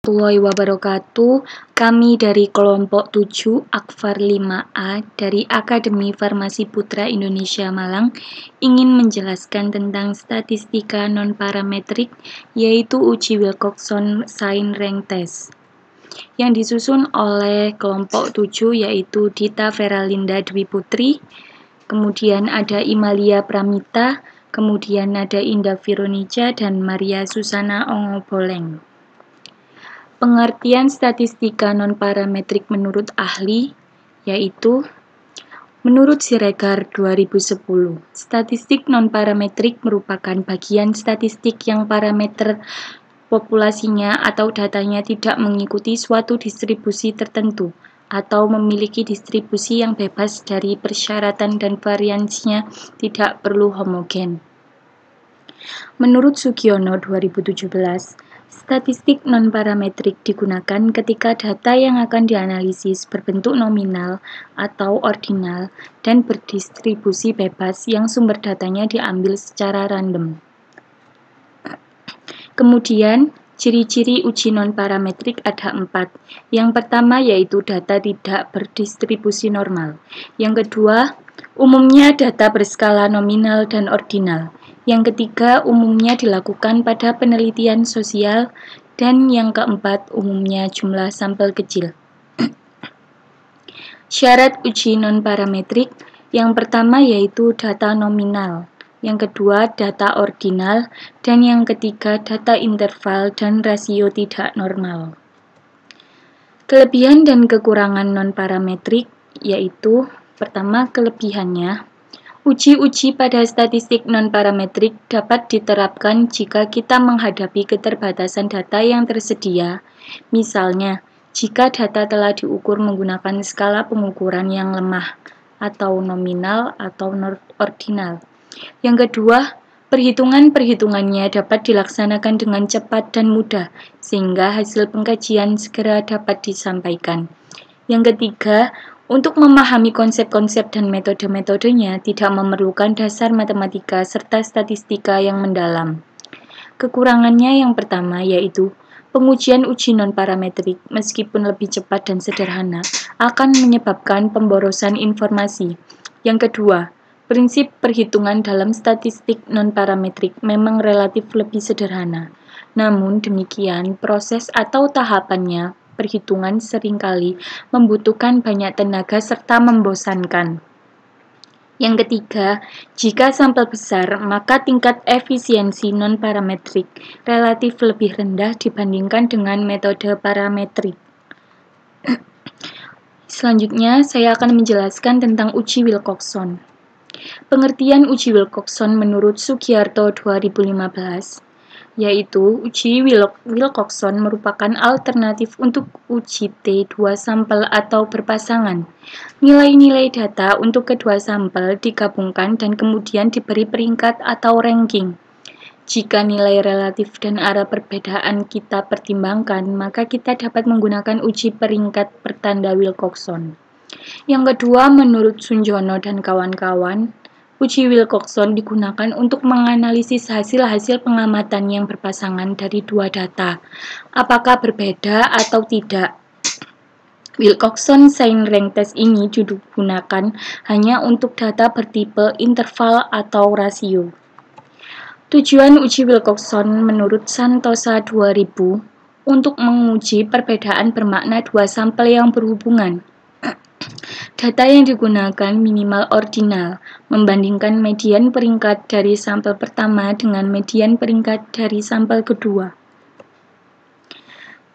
warahmatullahi wabarakatuh. Kami dari kelompok 7 Akfar 5A dari Akademi Farmasi Putra Indonesia Malang ingin menjelaskan tentang statistika non-parametrik, yaitu uji Wilcoxon Sign Rank Test yang disusun oleh kelompok 7, yaitu Dita Veralinda Dwi Putri, kemudian ada Imalia Pramita, kemudian ada Indah Vironica dan Maria Susana Ongoboleng. Pengertian statistika non-parametrik menurut ahli, yaitu menurut Siregar 2010, statistik non-parametrik merupakan bagian statistik yang parameter populasinya atau datanya tidak mengikuti suatu distribusi tertentu atau memiliki distribusi yang bebas dari persyaratan dan variansinya tidak perlu homogen. Menurut Sugiono 2017, statistik non-parametrik digunakan ketika data yang akan dianalisis berbentuk nominal atau ordinal dan berdistribusi bebas yang sumber datanya diambil secara random. Kemudian, ciri-ciri uji non-parametrik ada 4. Yang pertama yaitu data tidak berdistribusi normal. Yang kedua, umumnya data berskala nominal dan ordinal. Yang ketiga, umumnya dilakukan pada penelitian sosial. Dan yang keempat, umumnya jumlah sampel kecil. Syarat uji non-parametrik, yang pertama yaitu data nominal. Yang kedua, data ordinal, dan yang ketiga, data interval dan rasio tidak normal. Kelebihan dan kekurangan non-parametrik, yaitu pertama, kelebihannya, uji-uji pada statistik non-parametrik dapat diterapkan jika kita menghadapi keterbatasan data yang tersedia. Misalnya, jika data telah diukur menggunakan skala pengukuran yang lemah, atau nominal atau ordinal. Yang kedua, perhitungan-perhitungannya dapat dilaksanakan dengan cepat dan mudah, sehingga hasil pengkajian segera dapat disampaikan. Yang ketiga, untuk memahami konsep-konsep dan metode-metodenya tidak memerlukan dasar matematika serta statistika yang mendalam. Kekurangannya yang pertama yaitu pengujian uji non-parametrik, meskipun lebih cepat dan sederhana, akan menyebabkan pemborosan informasi. Yang kedua, prinsip perhitungan dalam statistik non-parametrik memang relatif lebih sederhana. Namun demikian, proses atau tahapannya perhitungan seringkali membutuhkan banyak tenaga serta membosankan. Yang ketiga, jika sampel besar, maka tingkat efisiensi non-parametrik relatif lebih rendah dibandingkan dengan metode parametrik. Selanjutnya, saya akan menjelaskan tentang uji Wilcoxon. Pengertian uji Wilcoxon menurut Sugiarto 2015, yaitu uji Wilcoxon merupakan alternatif untuk uji T2 sampel atau berpasangan. Nilai-nilai data untuk kedua sampel digabungkan dan kemudian diberi peringkat atau ranking. Jika nilai relatif dan arah perbedaan kita pertimbangkan, maka kita dapat menggunakan uji peringkat pertanda Wilcoxon. Yang kedua, menurut Sunjono dan kawan-kawan, uji Wilcoxon digunakan untuk menganalisis hasil-hasil pengamatan yang berpasangan dari dua data, apakah berbeda atau tidak. Wilcoxon Sign Rank Test ini digunakan hanya untuk data bertipe interval atau rasio. Tujuan uji Wilcoxon menurut Santosa 2000 untuk menguji perbedaan bermakna dua sampel yang berhubungan. Data yang digunakan minimal ordinal, membandingkan median peringkat dari sampel pertama dengan median peringkat dari sampel kedua.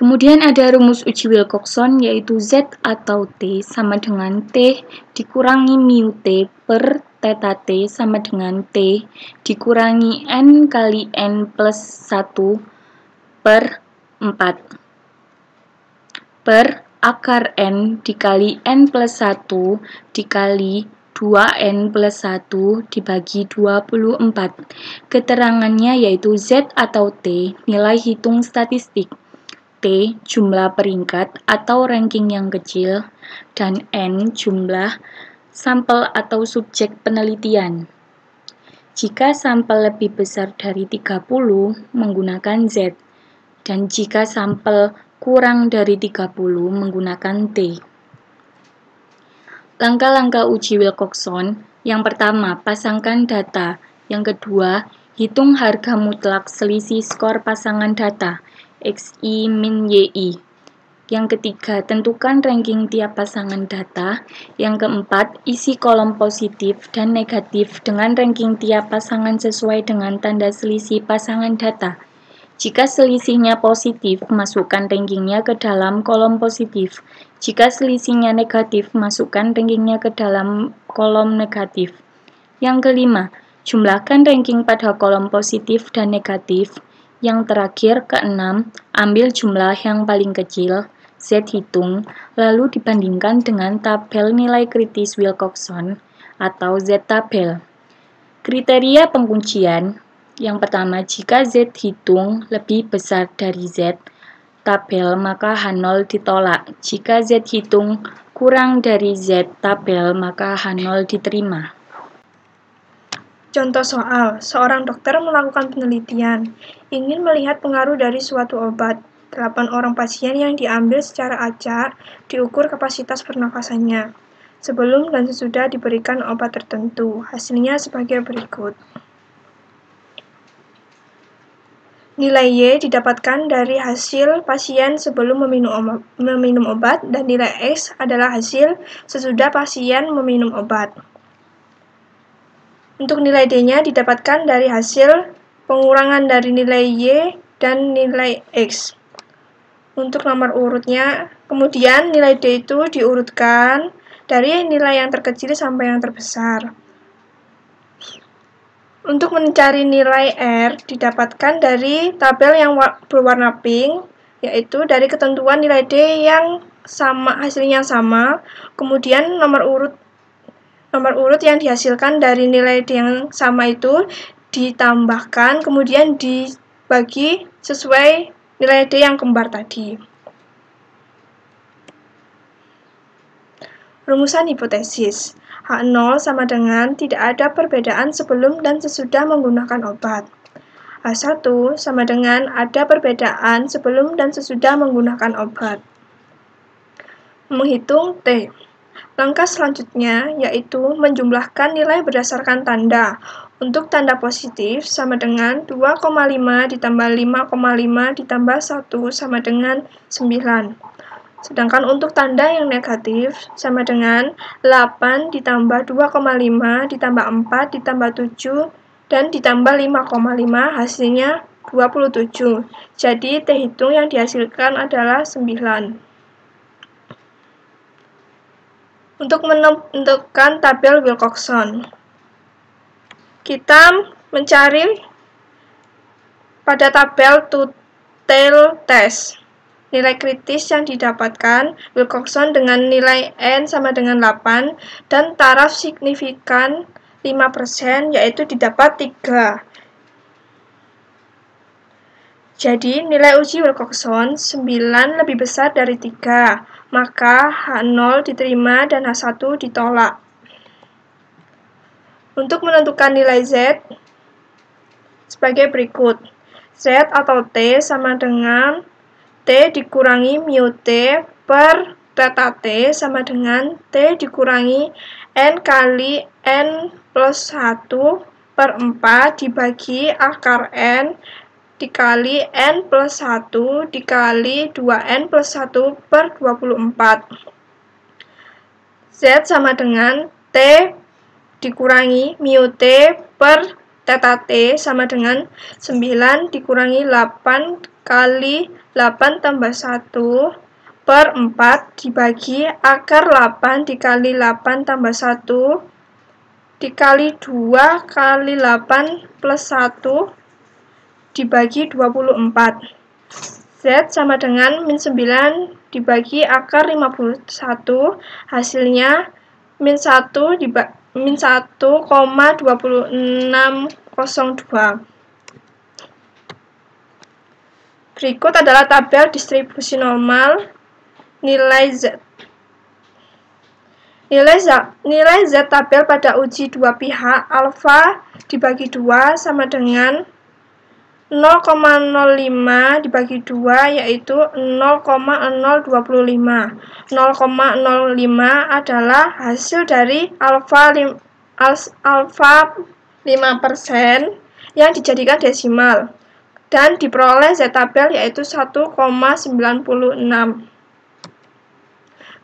Kemudian ada rumus uji Wilcoxon, yaitu Z atau T sama dengan T dikurangi mu T per theta T sama dengan T dikurangi N kali N plus 1 per 4 per akar N dikali N plus 1 dikali 2N plus 1 dibagi 24. Keterangannya yaitu Z atau T, nilai hitung statistik, T, jumlah peringkat atau ranking yang kecil, dan N, jumlah sampel atau subjek penelitian. Jika sampel lebih besar dari 30, menggunakan Z, dan jika sampel kurang dari 30 menggunakan T. Langkah-langkah uji Wilcoxon. Yang pertama, pasangkan data. Yang kedua, hitung harga mutlak selisih skor pasangan data, XI min YI. Yang ketiga, tentukan ranking tiap pasangan data. Yang keempat, isi kolom positif dan negatif dengan ranking tiap pasangan sesuai dengan tanda selisih pasangan data. Jika selisihnya positif, masukkan rankingnya ke dalam kolom positif. Jika selisihnya negatif, masukkan rankingnya ke dalam kolom negatif. Yang kelima, jumlahkan ranking pada kolom positif dan negatif. Yang terakhir, keenam, ambil jumlah yang paling kecil, Z hitung, lalu dibandingkan dengan tabel nilai kritis Wilcoxon atau Z-tabel. Kriteria pengujian. Yang pertama, jika Z hitung lebih besar dari Z tabel, maka H0 ditolak. Jika Z hitung kurang dari Z tabel, maka H0 diterima. Contoh soal, seorang dokter melakukan penelitian, ingin melihat pengaruh dari suatu obat. 8 orang pasien yang diambil secara acak diukur kapasitas pernafasannya. Sebelum dan sesudah diberikan obat tertentu, hasilnya sebagai berikut. Nilai Y didapatkan dari hasil pasien sebelum meminum obat, dan nilai X adalah hasil sesudah pasien meminum obat. Untuk nilai D-nya didapatkan dari hasil pengurangan dari nilai Y dan nilai X. Untuk nomor urutnya, kemudian nilai D itu diurutkan dari nilai yang terkecil sampai yang terbesar. Untuk mencari nilai R didapatkan dari tabel yang berwarna pink, yaitu dari ketentuan nilai D yang sama, hasilnya sama, kemudian nomor urut yang dihasilkan dari nilai D yang sama itu ditambahkan, kemudian dibagi sesuai nilai D yang kembar tadi. Rumusan hipotesis. H0 sama dengan tidak ada perbedaan sebelum dan sesudah menggunakan obat. H1 sama dengan ada perbedaan sebelum dan sesudah menggunakan obat. Menghitung T. Langkah selanjutnya yaitu menjumlahkan nilai berdasarkan tanda. Untuk tanda positif sama dengan 2,5 ditambah 5,5 ditambah 1 sama dengan 9. Sedangkan untuk tanda yang negatif sama dengan 8 ditambah 2,5 ditambah 4 ditambah 7 dan ditambah 5,5 hasilnya 27. Jadi T hitung yang dihasilkan adalah 9. Untuk menentukan tabel Wilcoxon, kita mencari pada tabel two-tailed test. Nilai kritis yang didapatkan Wilcoxon dengan nilai N sama dengan 8 dan taraf signifikan 5%, yaitu didapat 3. Jadi nilai uji Wilcoxon 9 lebih besar dari 3, maka H0 diterima dan H1 ditolak. Untuk menentukan nilai Z sebagai berikut. Z atau T sama dengan T dikurangi mu T per theta T sama dengan T dikurangi N kali N plus 1 per 4 dibagi akar N dikali N plus 1 dikali 2N plus 1 per 24. Z sama dengan T dikurangi mu T per theta T sama dengan 9 dikurangi 8 kali 8 tambah 1 per 4 dibagi akar 8 dikali 8 tambah 1 dikali 2 kali 8 plus 1 dibagi 24. Z sama dengan min 9 dibagi akar 51, hasilnya min 1,2602. Berikut adalah tabel distribusi normal nilai Z. Nilai Z tabel pada uji dua pihak alfa dibagi 2 sama dengan 0,05 dibagi 2 yaitu 0,025. 0,05 adalah hasil dari alfa 5% yang dijadikan desimal dan diperoleh Z tabel yaitu 1,96.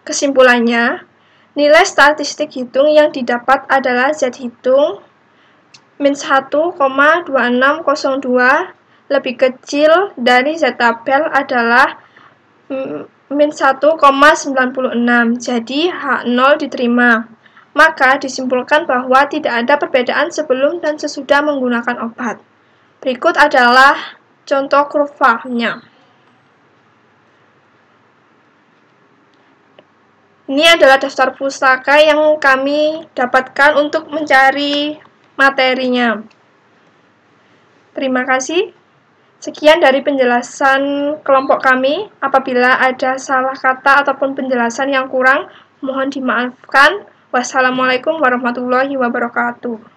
Kesimpulannya, nilai statistik hitung yang didapat adalah Z hitung min 1,2602 lebih kecil dari Z tabel adalah min 1,96. Jadi H0 diterima. Maka disimpulkan bahwa tidak ada perbedaan sebelum dan sesudah menggunakan obat. Berikut adalah contoh kurvanya. Ini adalah daftar pustaka yang kami dapatkan untuk mencari materinya. Terima kasih. Sekian dari penjelasan kelompok kami. Apabila ada salah kata ataupun penjelasan yang kurang, mohon dimaafkan. Wassalamualaikum warahmatullahi wabarakatuh.